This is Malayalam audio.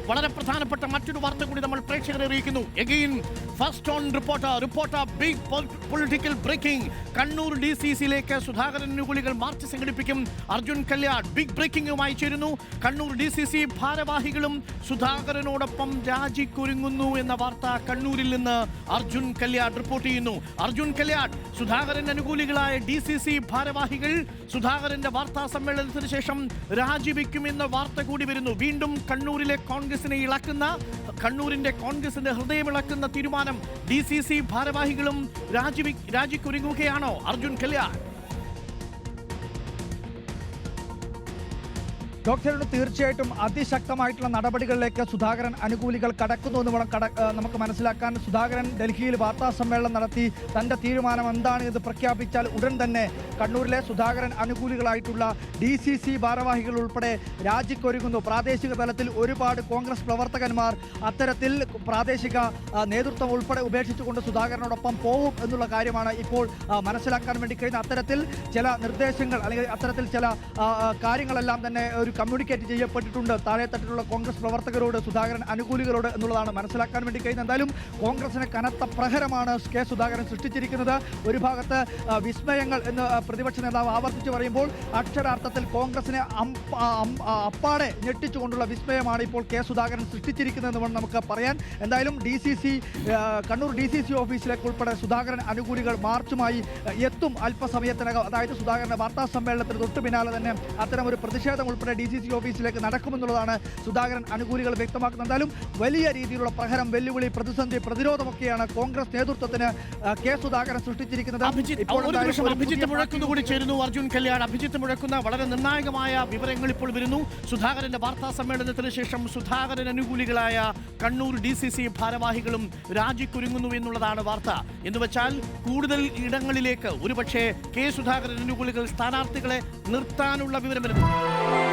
വളരെ പ്രധാനപ്പെട്ട മറ്റൊരു വാർത്ത കൂടി നമ്മൾ പ്രേക്ഷകരെ അറിയിക്കുന്നു. Again first on reporter big political breaking. Kannur DCCയിലേക്ക് സുധാകരൻ അനുകൂലികൾ മാർച്ച് സംഘടിപ്പിക്കും. അർജുൻ കല്യാൺ ബിഗ് ബ്രേക്കിംഗുമായി ചേരുന്നു. കണ്ണൂർ DCC ഭാരവാഹികളും സുധാകരനോടൊപ്പം രാജിക്കൊരുങ്ങുന്നു എന്ന വാർത്ത കണ്ണൂരിൽ നിന്ന് അർജുൻ കല്യാൺ റിപ്പോർട്ട് ചെയ്യുന്നു. അർജുൻ കല്യാൺ, സുധാകരൻ അനുകൂലികളായ DCC ഭാരവാഹികൾ സുധാകരന്റെ വാർത്താ സമ്മേളനത്തിന് ശേഷം രാജിവെക്കുമെന്ന വാർത്ത കൂടി വരുന്നു. വീണ്ടും കണ്ണൂരിലെ കോൺഗ്രസിനെ ഇളക്കുന്ന, കണ്ണൂരിന്റെ കോൺഗ്രസിന്റെ ഹൃദയമിളക്കുന്ന തീരുമാനം. DCC ഭാരവാഹികളും രാജിക്കൊരുങ്ങുകയാണോ അർജുൻ കല്യാൺ? ഡോക്ടർ, തീർച്ചയായിട്ടും അതിശക്തമായിട്ടുള്ള നടപടികളിലേക്ക് സുധാകരൻ അനുകൂലികൾ കടക്കുന്നു എന്ന് വേണം നമുക്ക് മനസ്സിലാക്കാൻ. സുധാകരൻ ഡൽഹിയിൽ വാർത്താ സമ്മേളനം നടത്തി തൻ്റെ തീരുമാനം എന്താണ് എന്ന് പ്രഖ്യാപിച്ചാൽ ഉടൻ തന്നെ കണ്ണൂരിലെ സുധാകരൻ അനുകൂലികളായിട്ടുള്ള DCC ഭാരവാഹികൾ ഉൾപ്പെടെ രാജിക്കൊരുങ്ങുന്നു. പ്രാദേശിക തലത്തിൽ ഒരുപാട് കോൺഗ്രസ് പ്രവർത്തകന്മാർ അത്തരത്തിൽ പ്രാദേശിക നേതൃത്വം ഉൾപ്പെടെ ഉപേക്ഷിച്ചുകൊണ്ട് സുധാകരനോടൊപ്പം പോകും എന്നുള്ള കാര്യമാണ് ഇപ്പോൾ മനസ്സിലാക്കാൻ വേണ്ടി കഴിയുന്നത്. അത്തരത്തിൽ ചില നിർദ്ദേശങ്ങൾ അല്ലെങ്കിൽ അത്തരത്തിൽ ചില കാര്യങ്ങളെല്ലാം തന്നെ ഒരു കമ്മ്യൂണിക്കേറ്റ് ചെയ്യപ്പെട്ടിട്ടുണ്ട് താഴെത്തട്ടിലുള്ള കോൺഗ്രസ് പ്രവർത്തകരോട്, സുധാകരൻ അനുകൂലികളോട് എന്നുള്ളതാണ് മനസ്സിലാക്കാൻ വേണ്ടി കഴിയുന്നത്. എന്തായാലും കോൺഗ്രസിന് കനത്ത പ്രഹരമാണ് കെ സുധാകരൻ സൃഷ്ടിച്ചിരിക്കുന്നത്. ഒരു ഭാഗത്ത് വിസ്മയങ്ങൾ എന്ന് പ്രതിപക്ഷ നേതാവ് ആവർത്തിച്ച് പറയുമ്പോൾ അക്ഷരാർത്ഥത്തിൽ കോൺഗ്രസിനെ അപ്പാടെ ഞെട്ടിച്ചുകൊണ്ടുള്ള വിസ്മയമാണ് ഇപ്പോൾ കെ സുധാകരൻ സൃഷ്ടിച്ചിരിക്കുന്നതെന്ന് വേണം നമുക്ക് പറയാൻ. എന്തായാലും കണ്ണൂർ DCC ഓഫീസിലേക്ക് ഉൾപ്പെടെ സുധാകരൻ അനുകൂലികൾ മാർച്ചുമായി എത്തും അല്പസമയത്തിനകം. അതായത് സുധാകരന്റെ വാർത്താ സമ്മേളനത്തിന് തൊട്ടു പിന്നാലെ തന്നെ അത്തരമൊരു പ്രതിഷേധം ഉൾപ്പെടെ DCC ഓഫീസിലേക്ക് നടക്കുമെന്നുള്ളതാണ് സുധാകരൻ അനുകൂലികൾ വ്യക്തമാക്കുന്നത്. എന്തായാലും വലിയ രീതിയിലുള്ള പ്രഹരം, വെല്ലുവിളി, പ്രതിസന്ധി, പ്രതിരോധമൊക്കെയാണ് കോൺഗ്രസ് നേതൃത്വത്തിന് കെ സുധാകരൻ സൃഷ്ടിച്ചിരിക്കുന്നത്. അർജുൻ കല്യാൺ, അഭിജിത്ത് മുഴക്കുന്ന വളരെ നിർണായകമായ വിവരങ്ങൾ ഇപ്പോൾ വരുന്നു. സുധാകരന്റെ വാർത്താ സമ്മേളനത്തിന് ശേഷം സുധാകരൻ അനുകൂലികളായ കണ്ണൂർ DCC ഭാരവാഹികളും രാജിക്കൊരുങ്ങുന്നു എന്നുള്ളതാണ് വാർത്ത. എന്നുവെച്ചാൽ കൂടുതൽ ഇടങ്ങളിലേക്ക് ഒരുപക്ഷെ കെ സുധാകരൻ അനുകൂലികൾ സ്ഥാനാർത്ഥികളെ നിർത്താനുള്ള വിവരം വരുന്നു.